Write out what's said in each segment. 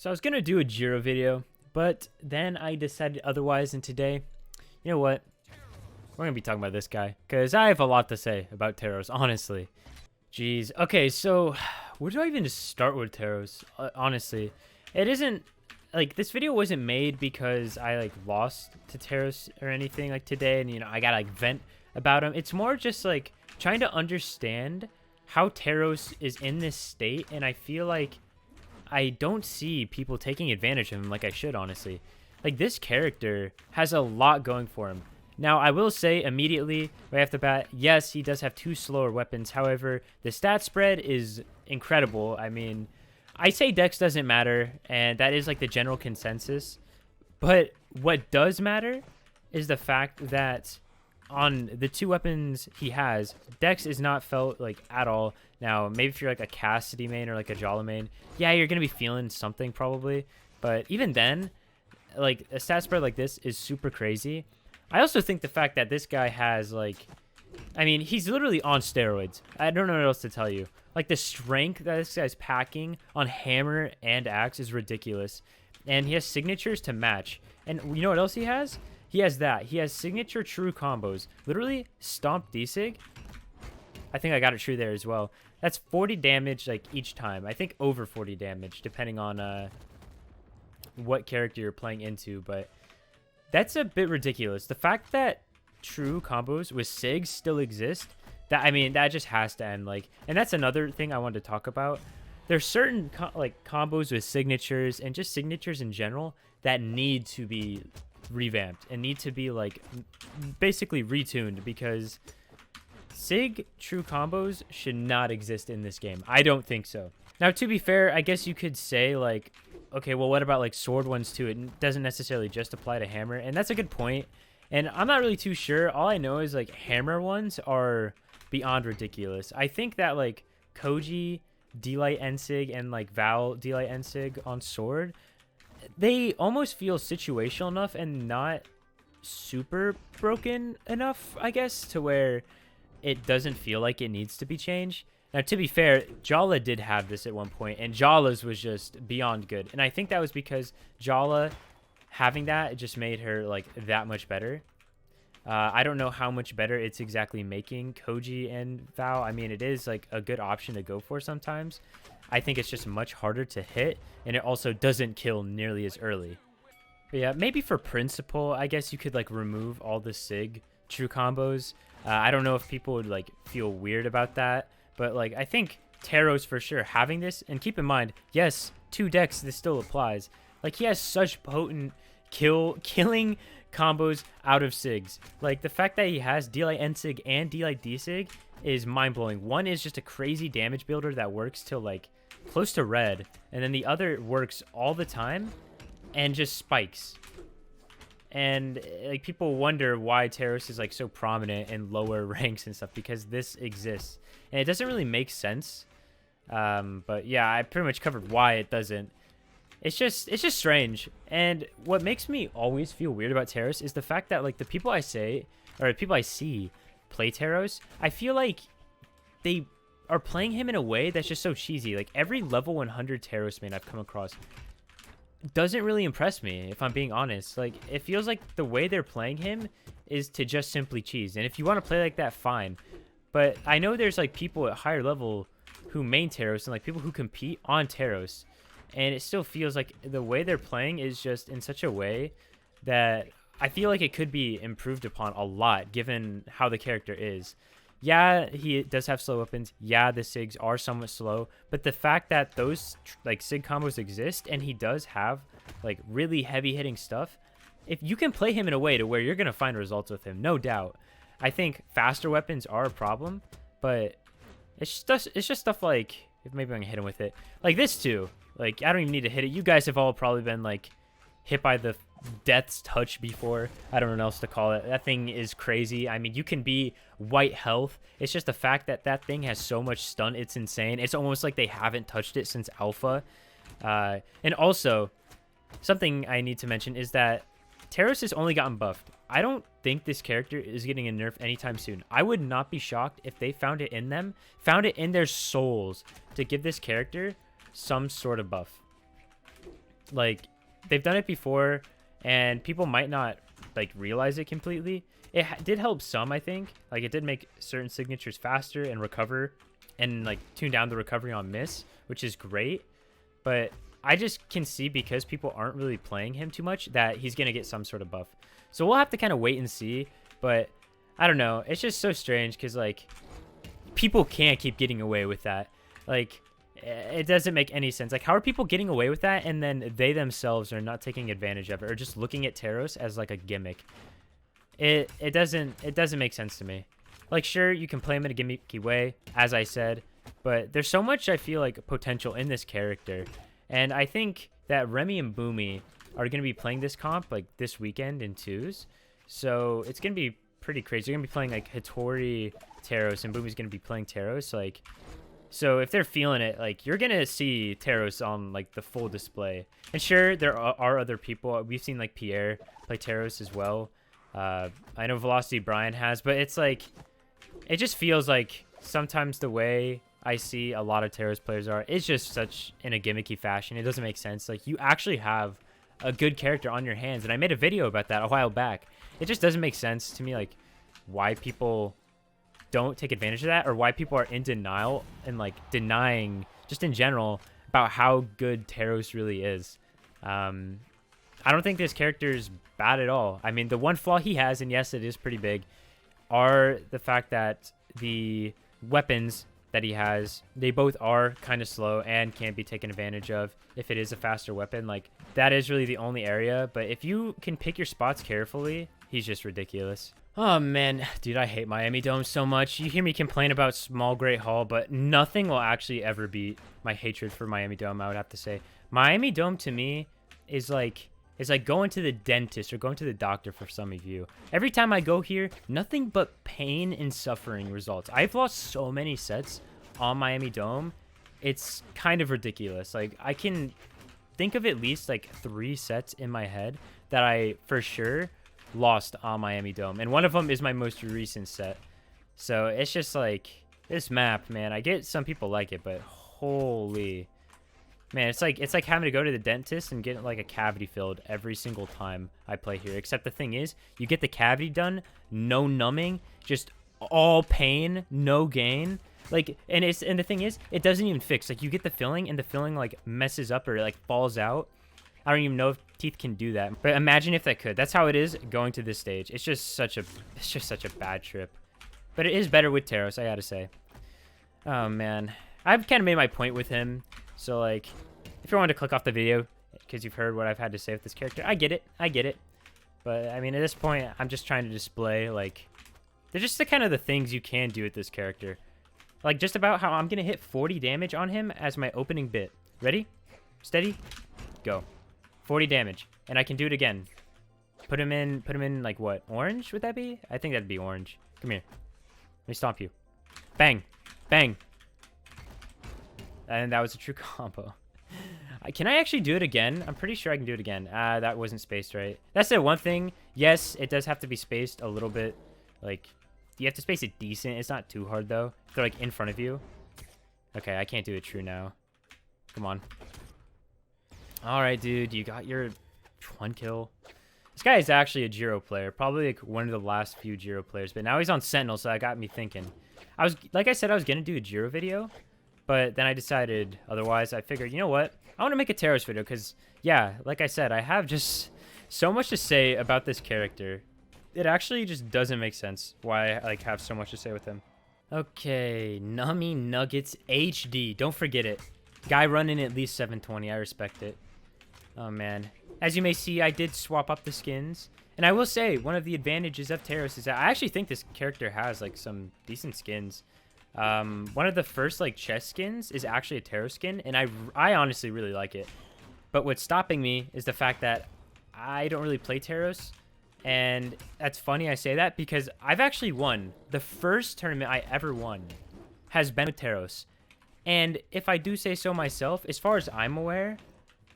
So I was going to do a Jiro video, but then I decided otherwise, and today, you know what? We're going to be talking about this guy, because I have a lot to say about Teros, honestly. Jeez. Okay, so where do I even start with Teros? Honestly, it isn't, like, this video wasn't made because I, like, lost to Teros or anything, like, today, and, you know, I gotta, like, vent about him. It's more just, like, trying to understand how Teros is in this state, and I feel like I don't see people taking advantage of him like I should, honestly. Like, this character has a lot going for him. Now, I will say immediately, right off the bat, yes, he does have 2 slower weapons. However, the stat spread is incredible. I mean, I say dex doesn't matter, and that is like the general consensus. But what does matter is the fact that on the 2 weapons he has, dex is not felt like at all. Now, maybe if you're like a Cassidy main or like a Jala main, yeah, you're going to be feeling something probably. But even then, like, a stat spread like this is super crazy. I also think the fact that this guy has, like, I mean, he's literally on steroids. I don't know what else to tell you. Like, the strength that this guy's packing on hammer and axe is ridiculous. And he has signatures to match. And you know what else he has? He has that. He has signature true combos. Literally, stomp D-Sig. I think I got it true there as well. That's 40 damage, like, each time. I think over 40 damage, depending on what character you're playing into. But that's a bit ridiculous. The fact that true combos with SIGs still exist, that, I mean, that just has to end. Like, and that's another thing I wanted to talk about. There's certain combos with signatures and just signatures in general that need to be revamped and need to be, like, basically retuned, because SIG true combos should not exist in this game. I don't think so. Now, to be fair, I guess you could say, like, okay, well, what about, like, sword ones too? It doesn't necessarily just apply to hammer, and that's a good point. And I'm not really too sure. All I know is, like, hammer ones are beyond ridiculous. I think that, like, Koji, D-Light Ensig, and, like, Val D-Light Ensig on sword, they almost feel situational enough and not super broken enough, I guess, to where it doesn't feel like it needs to be changed. Now, to be fair, Jala did have this at one point, and Jala's was just beyond good. And I think that was because Jala having that, it just made her, like, that much better. I don't know how much better it's exactly making Koji and Val. I mean, it is, like, a good option to go for sometimes. I think it's just much harder to hit, and it also doesn't kill nearly as early. But yeah, maybe for principle, I guess you could, like, remove all the SIG true combos. I don't know if people would, like, feel weird about that. But, like, I think Teros for sure having this, and keep in mind, yes, 2 decks, this still applies. Like, he has such potent killing combos out of SIGs. Like, the fact that he has D-Light Ensig and D-Light D-Sig is mind-blowing. One is just a crazy damage builder that works till, like, close to red, and then the other works all the time and just spikes. And, like, people wonder why Teros is, like, so prominent in lower ranks and stuff, because this exists. And it doesn't really make sense. But yeah, I pretty much covered why it doesn't. It's just strange. And what makes me always feel weird about Teros is the fact that, like, the people I see play Teros, I feel like they are playing him in a way that's just so cheesy. Like, every level 100 Teros main I've come across doesn't really impress me, if I'm being honest. Like, it feels like the way they're playing him is to just simply cheese. And if you want to play like that, fine. But I know there's, like, people at higher level who main Teros and, like, people who compete on Teros. And it still feels like the way they're playing is just in such a way that I feel like it could be improved upon a lot, given how the character is. Yeah, he does have slow weapons. Yeah, the SIGs are somewhat slow. But the fact that those, like, SIG combos exist and he does have, like, really heavy-hitting stuff, if you can play him in a way to where you're going to find results with him, no doubt. I think faster weapons are a problem, but it's just stuff like, if maybe I can hit him with it. Like this too. Like, I don't even need to hit it. You guys have all probably been, like, hit by the death's touch before. I don't know what else to call it. That thing is crazy. I mean, you can be white health. It's just the fact that that thing has so much stun. It's insane. It's almost like they haven't touched it since alpha. And also, something I need to mention is that Teros has only gotten buffed. I don't think this character is getting a nerf anytime soon. I would not be shocked if they found it in their souls to give this character some sort of buff. Like, they've done it before, and people might not, like, realize it completely. It did help some, I think. Like, it did make certain signatures faster and recover, and, like, tune down the recovery on miss, which is great. But I just can see, because people aren't really playing him too much, that he's going to get some sort of buff. So we'll have to kind of wait and see, but I don't know. It's just so strange, because, like, people can't keep getting away with that. Like, it doesn't make any sense. Like, how are people getting away with that, and then they themselves are not taking advantage of it, or just looking at Teros as like a gimmick? It doesn't make sense to me. Like, sure, you can play him in a gimmicky way, as I said, but there's so much, I feel like, potential in this character, and I think that Remy and Boomy are going to be playing this comp like this weekend in twos, so it's going to be pretty crazy. They're going to be playing like Hattori Teros, and Boomy's going to be playing Teros, like. So if they're feeling it, like, you're going to see Teros on, like, the full display. And sure, there are other people. We've seen, like, Pierre play Teros as well. I know Velocity Brian has, but it's, like, it just feels like sometimes the way I see a lot of Teros players are, it's just such in a gimmicky fashion. It doesn't make sense. Like, you actually have a good character on your hands. And I made a video about that a while back. It just doesn't make sense to me, like, why people don't take advantage of that, or why people are in denial and like denying just in general about how good Teros really is. I don't think this character is bad at all. I mean, the one flaw he has, and yes, it is pretty big, are the fact that the weapons that he has, they both are kind of slow and can't be taken advantage of if it is a faster weapon. Like, that is really the only area, but if you can pick your spots carefully, he's just ridiculous. Oh, man. Dude, I hate Miami Dome so much. You hear me complain about Small Great Hall, but nothing will actually ever beat my hatred for Miami Dome, I would have to say. Miami Dome, to me, is like going to the dentist or going to the doctor for some of you. Every time I go here, nothing but pain and suffering results. I've lost so many sets on Miami Dome. It's kind of ridiculous. Like, I can think of at least, like, 3 sets in my head that I, for sure, lost on Miami Dome, and one of them is my most recent set. So it's just like, this map, man, I get some people like it, but holy man, it's like having to go to the dentist and get like a cavity filled every single time I play here. Except the thing is, you get the cavity done, no numbing, just all pain, no gain. Like, and the thing is, it doesn't even fix. Like, you get the filling, and the filling like messes up or like falls out. I don't even know if teeth can do that, but imagine if that could. That's how it is going to this stage. It's just such a bad trip, but it is better with Teros, I gotta say. Oh man, I've kind of made my point with him. So like, if you wanted to click off the video because you've heard what I've had to say with this character, I get it. But I mean, at this point, I'm just trying to display, like, they're just the kind of the things you can do with this character. Like, just about how I'm gonna hit 40 damage on him as my opening bit. Ready, steady, go. 40 damage, and I can do it again. Put him in like what? Orange, would that be? I think that'd be orange. Come here. Let me stomp you. Bang. Bang. And that was a true combo. Can I actually do it again? I'm pretty sure I can do it again. That wasn't spaced right. That's the one thing. Yes, it does have to be spaced a little bit. Like, you have to space it decent. It's not too hard, though. If they're, like, in front of you. Okay, I can't do it true now. Come on. Alright, dude, you got your 1 kill. This guy is actually a Jiro player. Probably like one of the last few Jiro players. But now he's on Sentinel, so that got me thinking. Like I said, I was going to do a Jiro video. But then I decided otherwise. I figured, you know what? I want to make a Teros video because, yeah, like I said, I have just so much to say about this character. It actually just doesn't make sense why I like have so much to say with him. Okay, Nummy Nuggets HD. Don't forget it. Guy running at least 720. I respect it. Oh, man. As you may see, I did swap up the skins. And I will say, one of the advantages of Teros is that I actually think this character has, like, some decent skins. One of the first, like, chest skins is actually a Teros skin, and I honestly really like it. But what's stopping me is the fact that I don't really play Teros. And that's funny I say that because I've actually won. The first tournament I ever won has been with Teros. And if I do say so myself, as far as I'm aware,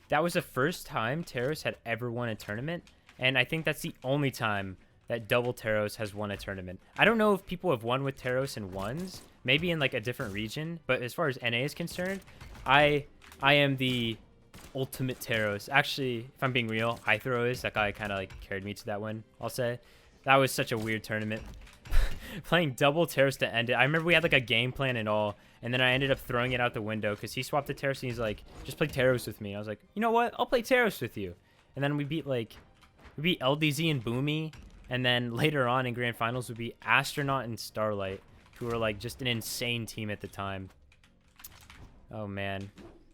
that was the first time Teros had ever won a tournament. And I think that's the only time that Double Teros has won a tournament. I don't know if people have won with Teros in ones, maybe in like a different region. But as far as NA is concerned, I am the ultimate Teros. Actually, if I'm being real, Hythro that guy kind of like carried me to that win, I'll say. That was such a weird tournament. Playing double Teros to end it. I remember we had like a game plan and all, and then I ended up throwing it out the window because he swapped the Teros and he's like, just play Teros with me. I was like, you know what? I'll play Teros with you. And then we beat LDZ and Boomy, and then later on in grand finals we beat Astronaut and Starlight, who were like just an insane team at the time. Oh man.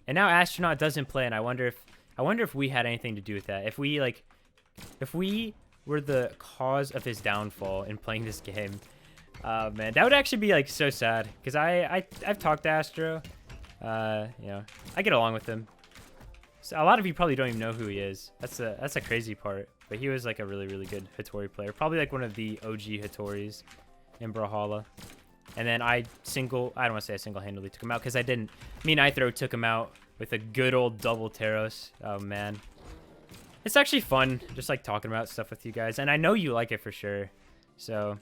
And now Astronaut doesn't play, and I wonder if we had anything to do with that. If we were the cause of his downfall in playing this game. Man, that would actually be like so sad, because I've talked to Astro. You know, I get along with him. So a lot of you probably don't even know who he is. That's a crazy part. But he was like a really, really good Hattori player. Probably like one of the OG Hattoris in Brawlhalla. And then I don't want to say I single-handedly took him out, because I didn't. Me and Ithro took him out with a good old double Teros. Oh man. It's actually fun just like talking about stuff with you guys, and I know you like it for sure. So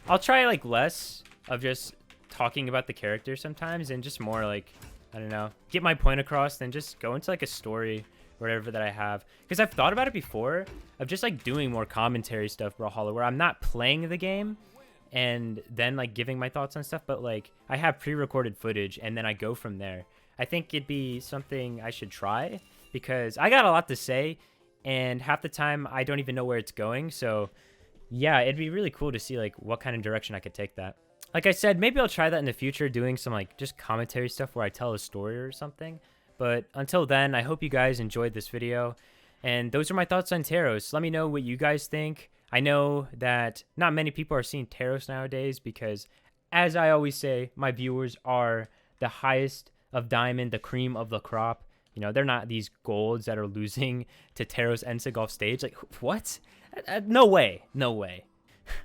I'll try like less of just talking about the character sometimes, and just more like, I don't know, get my point across, then just go into like a story or whatever that I have. Because I've thought about it before of just like doing more commentary stuff, Brawlhalla, where I'm not playing the game and then like giving my thoughts on stuff, but like I have pre-recorded footage and then I go from there. I think it'd be something I should try, because I got a lot to say, and half the time I don't even know where it's going. So yeah, it'd be really cool to see like what kind of direction I could take that. Like I said, maybe I'll try that in the future, doing some like just commentary stuff where I tell a story or something. But until then, I hope you guys enjoyed this video. And those are my thoughts on Teros. Let me know what you guys think. I know that not many people are seeing Teros nowadays because, as I always say, my viewers are the highest of diamond, the cream of the crop. You know, they're not these golds that are losing to Teros Ensig off stage. Like, what? No way. No way.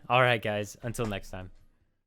All right, guys. Until next time.